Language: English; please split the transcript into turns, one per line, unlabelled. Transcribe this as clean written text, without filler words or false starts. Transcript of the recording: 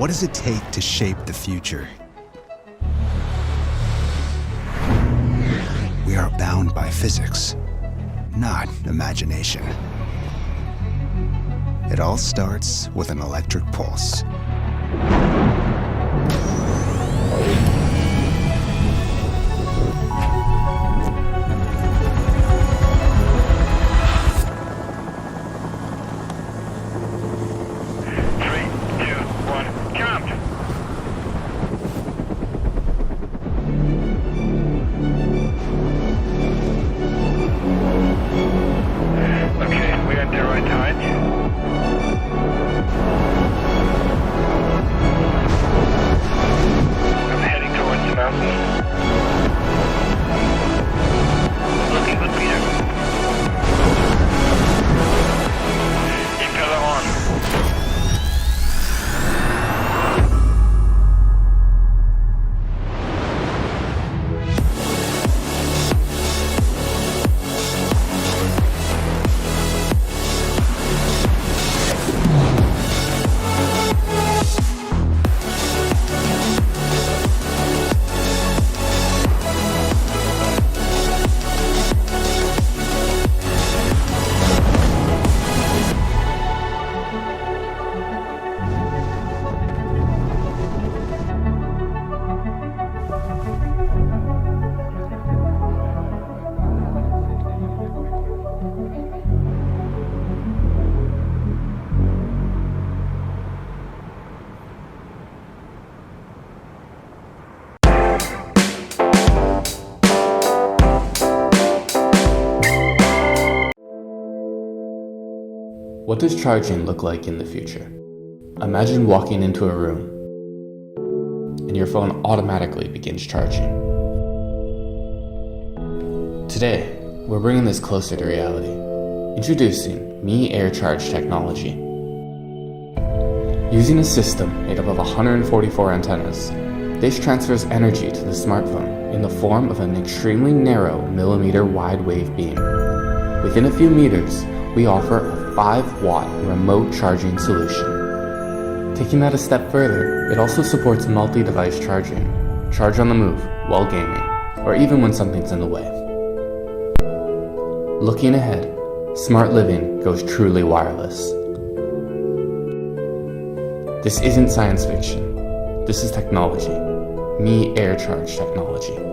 What does it take to shape the future? We are bound by physics, not imagination. It all starts with an electric pulse.
What does charging look like in the future? Imagine walking into a room and your phone automatically begins charging. Today, we're bringing this closer to reality. Introducing Mi Air Charge technology. Using a system made up of 144 antennas, this transfers energy to the smartphone in the form of an extremely narrow millimeter wide wave beam. Within a few meters, we offer a 5-watt remote charging solution. Taking that a step further, it also supports multi-device charging, charge on the move, while gaming, or even when something's in the way. Looking ahead, smart living goes truly wireless. This isn't science fiction. This is technology. Mi Air Charge technology.